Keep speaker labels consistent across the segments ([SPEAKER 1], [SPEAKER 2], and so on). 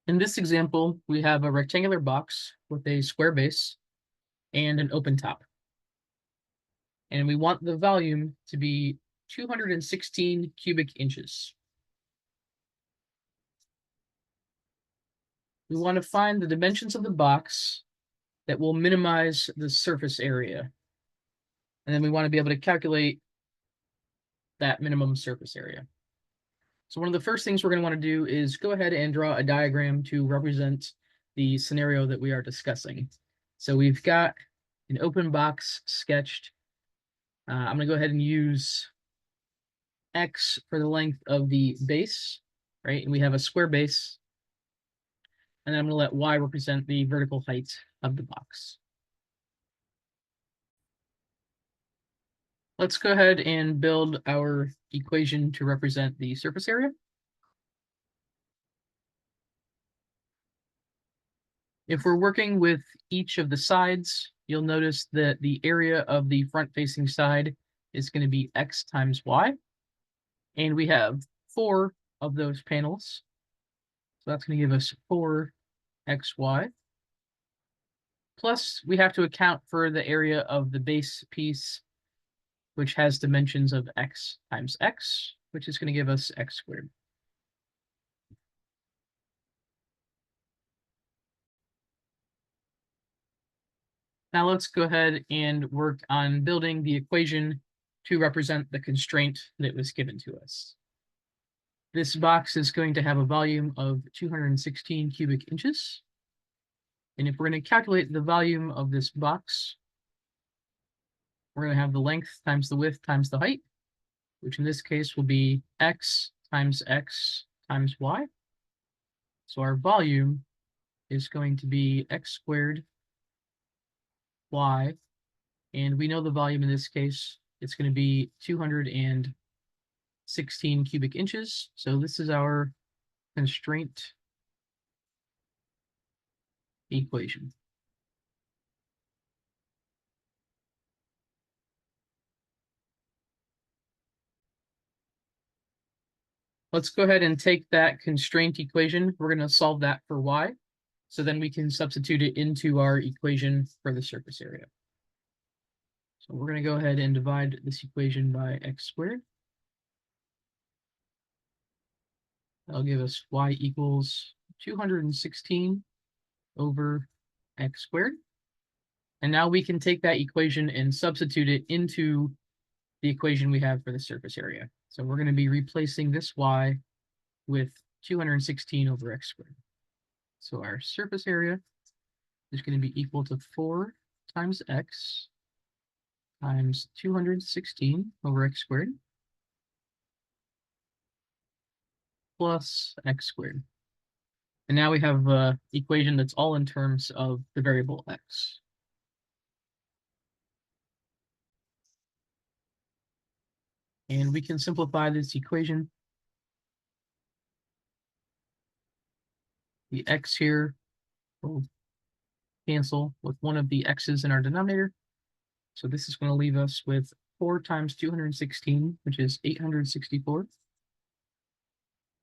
[SPEAKER 1] In this example, we have a rectangular box with a square base and an open top. And we want the volume to be 216 cubic inches. We want to find the dimensions of the box that will minimize the surface area. And then we want to be able to calculate that minimum surface area. So one of the first things we're going to want to do is go ahead and draw a diagram to represent the scenario that we are discussing. So we've got an open box sketched. I'm going to go ahead and use X for the length of the base, right? And we have a square base. And then I'm going to let Y represent the vertical height of the box. Let's go ahead and build our equation to represent the surface area. If we're working with each of the sides, you'll notice that the area of the front-facing side is going to be X times Y. And we have 4 of those panels. So that's going to give us 4XY. Plus, we have to account for the area of the base piece, which has dimensions of X times X, which is going to give us X squared. Now let's go ahead and work on building the equation to represent the constraint that was given to us. This box is going to have a volume of 216 cubic inches. And if we're going to calculate the volume of this box, we're going to have the length times the width times the height, which in this case will be X times Y. So our volume is going to be X squared Y. And we know the volume in this case, it's going to be 216 cubic inches. So this is our constraint equation. Let's go ahead and take that constraint equation. We're going to solve that for Y. So then we can substitute it into our equation for the surface area. So we're going to go ahead and divide this equation by X squared. That'll give us Y equals 216 over X squared. And now we can take that equation and substitute it into the equation we have for the surface area. So we're going to be replacing this Y with 216 over X squared. So our surface area is going to be equal to 4 times X times 216 over X squared plus X squared. And now we have an equation that's all in terms of the variable X. And we can simplify this equation. The X here will cancel with one of the X's in our denominator. So this is going to leave us with 4 times 216, which is 864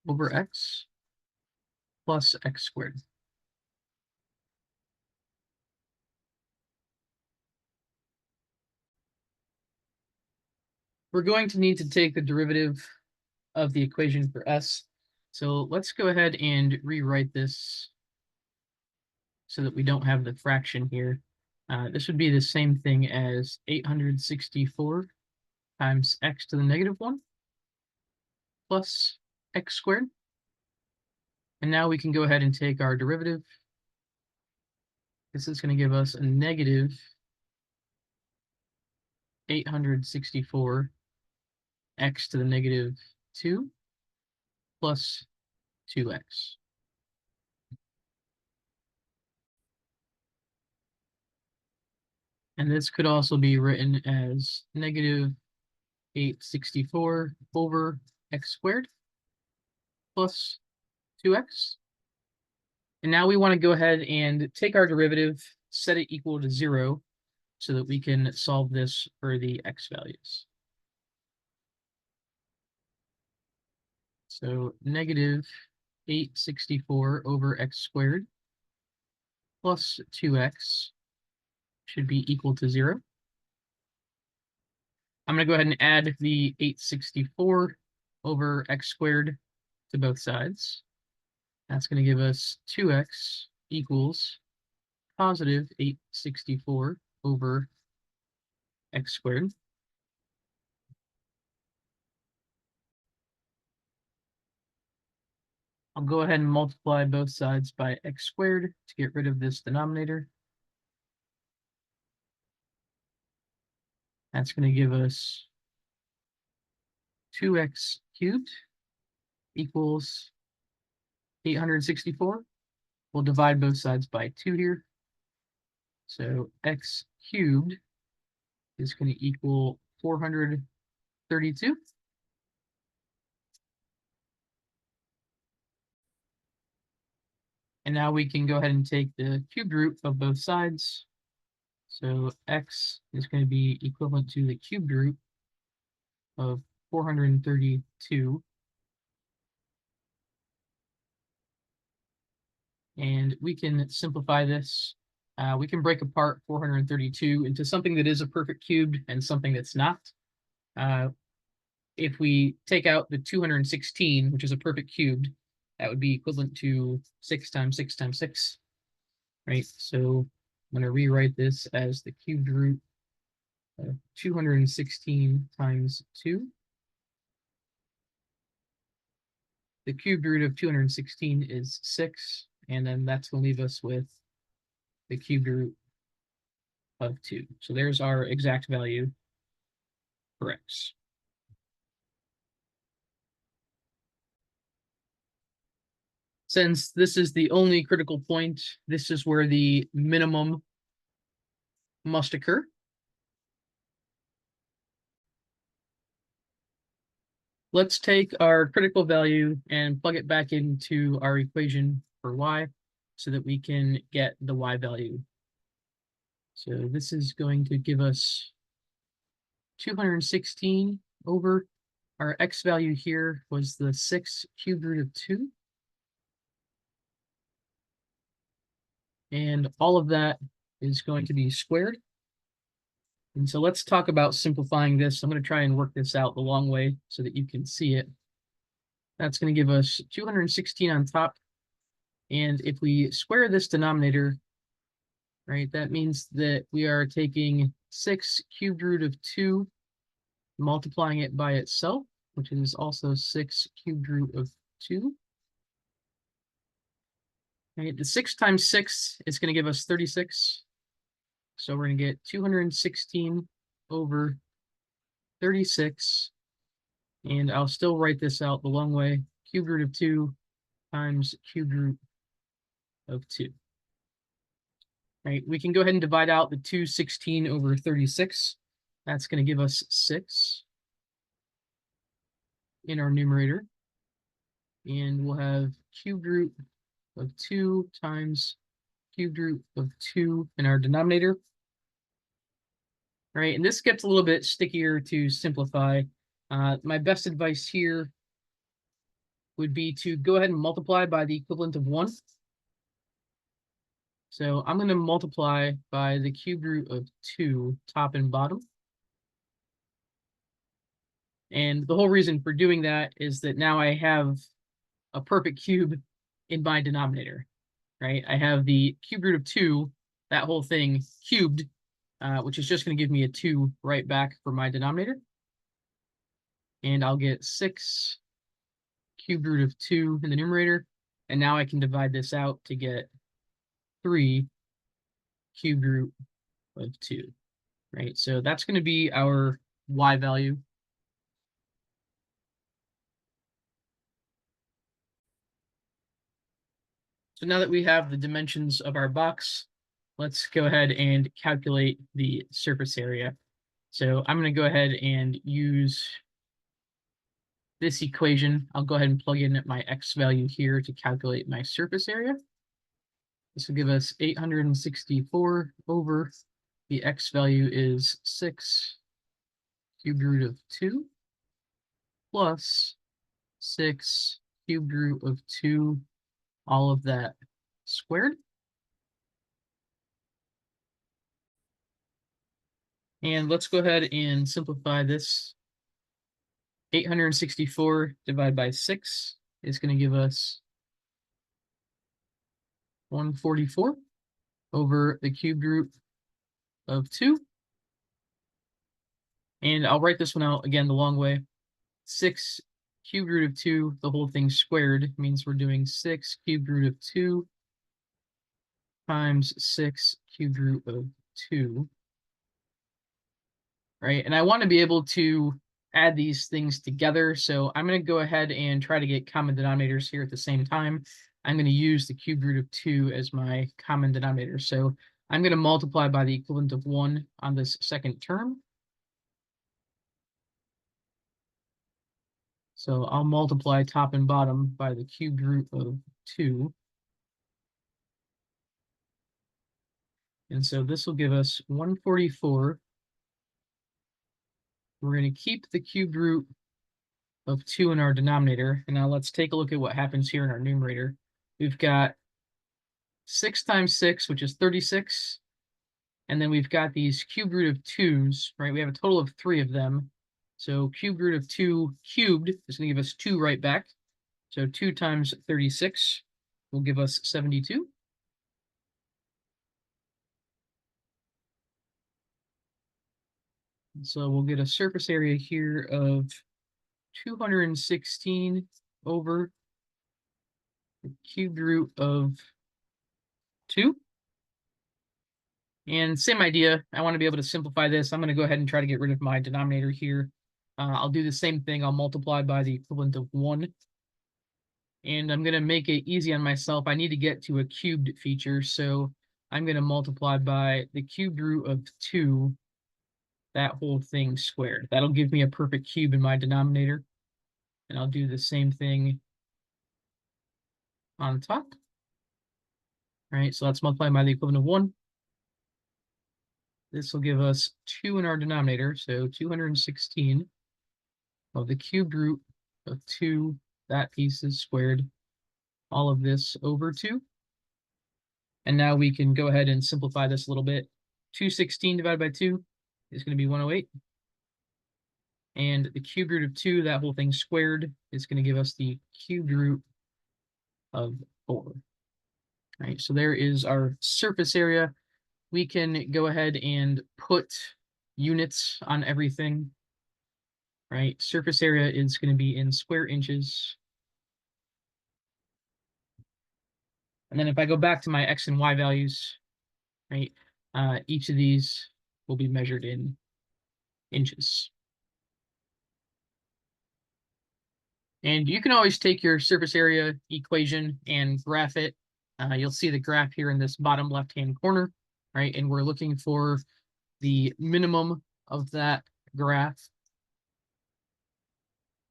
[SPEAKER 1] over X plus X squared. We're going to need to take the derivative of the equation for S. So let's go ahead and rewrite this so that we don't have the fraction here. This would be the same thing as 864 times X to the negative 1 plus X squared. And now we can go ahead and take our derivative. This is going to give us a negative 864 X to the negative 2 plus 2X. And this could also be written as negative 864 over X squared plus 2X. And now we want to go ahead and take our derivative, set it equal to 0, so that we can solve this for the X values. So negative 864 over x squared plus 2x should be equal to 0. I'm going to go ahead and add the 864 over x squared to both sides. That's going to give us 2x equals positive 864 over x squared. I'll go ahead and multiply both sides by x squared to get rid of this denominator. That's going to give us 2x cubed equals 864. We'll divide both sides by 2 here. So x cubed is going to equal 432. And now we can go ahead and take the cubed root of both sides. So x is going to be equivalent to the cubed root of 432. And we can simplify this. We can break apart 432 into something that is a perfect cubed and something that's not. If we take out the 216, which is a perfect cubed, that would be equivalent to 6 times 6 times 6, right? So I'm going to rewrite this as the cubed root of 216 times 2. The cubed root of 216 is 6, and then that's going to leave us with the cubed root of 2. So there's our exact value for x. Since this is the only critical point, this is where the minimum must occur. Let's take our critical value and plug it back into our equation for y so that we can get the y value. So this is going to give us 216 over our x value here was the 6 cubed root of 2. And all of that is going to be squared. And so let's talk about simplifying this. I'm going to try and work this out the long way so that you can see it. That's going to give us 216 on top. And if we square this denominator, right, that means that we are taking 6 cubed root of 2, multiplying it by itself, which is also 6 cubed root of 2. Right, the 6 times 6 is going to give us 36. So we're going to get 216 over 36. And I'll still write this out the long way. Cubed root of 2 times cubed root of 2. Right, we can go ahead and divide out the 216 over 36. That's going to give us 6 in our numerator. And we'll have cubed root of 2 times cubed root of 2 in our denominator. Right, and this gets a little bit stickier to simplify. My best advice here would be to go ahead and multiply by the equivalent of 1. So I'm going to multiply by the cubed root of 2, top and bottom. And the whole reason for doing that is that now I have a perfect cube in my denominator, right? I have the cubed root of 2, that whole thing cubed, which is just going to give me a 2 right back for my denominator. And I'll get 6 cubed root of 2 in the numerator. And now I can divide this out to get 3 cubed root of 2, right? So that's going to be our y value. So now that we have the dimensions of our box, let's go ahead and calculate the surface area. So I'm going to go ahead and use this equation. I'll go ahead and plug in my x value here to calculate my surface area. This will give us 864 over the x value is 6 cubed root of 2 plus 6 cubed root of 2, all of that squared. And let's go ahead and simplify this. 864 divided by 6 is going to give us 144 over the cubed root of 2. And I'll write this one out again the long way. 6 cubed root of 2, the whole thing squared, means we're doing 6 cubed root of 2 times 6 cubed root of 2. Right? And I want to be able to add these things together. So I'm going to go ahead and try to get common denominators here at the same time. I'm going to use the cubed root of 2 as my common denominator. So I'm going to multiply by the equivalent of 1 on this second term. So I'll multiply top and bottom by the cubed root of 2. And so this will give us 144. We're going to keep the cubed root of 2 in our denominator. And now let's take a look at what happens here in our numerator. We've got 6 times 6, which is 36. And then we've got these cubed root of 2's, right? We have a total of 3 of them. So cubed root of 2 cubed is going to give us 2 right back. So 2 times 36 will give us 72. So we'll get a surface area here of 216 over the cubed root of 2. And same idea. I want to be able to simplify this. I'm going to go ahead and try to get rid of my denominator here. I'll do the same thing. I'll multiply by the equivalent of 1. And I'm going to make it easy on myself. I need to get to a cubed feature. So I'm going to multiply by the cubed root of 2, that whole thing squared. That'll give me a perfect cube in my denominator. And I'll do the same thing on top. All right, so let's multiply by the equivalent of 1. This will give us 2 in our denominator, so 216 of the cubed root of 2, that piece is squared, all of this over 2. And now we can go ahead and simplify this a little bit. 216 divided by 2 is going to be 108. And the cubed root of 2, that whole thing squared, is going to give us the cubed root of 4. All right, so there is our surface area. We can go ahead and put units on everything. Right, surface area is going to be in square inches. And then if I go back to my X and Y values, right, each of these will be measured in inches. And you can always take your surface area equation and graph it. You'll see the graph here in this bottom left-hand corner, right? And we're looking for the minimum of that graph,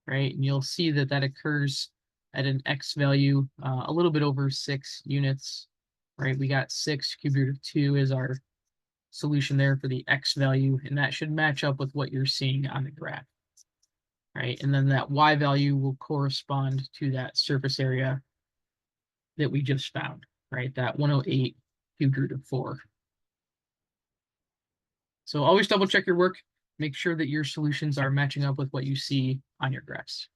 [SPEAKER 1] right? And you'll see that that occurs at an X value a little bit over 6 units, right? We got 6 cubed root of 2 is our solution there for the X value, and that should match up with what you're seeing on the graph, right? And then that Y value will correspond to that surface area that we just found, right? That 108 cubed root of 4. So always double check your work. Make sure that your solutions are matching up with what you see on your graphs.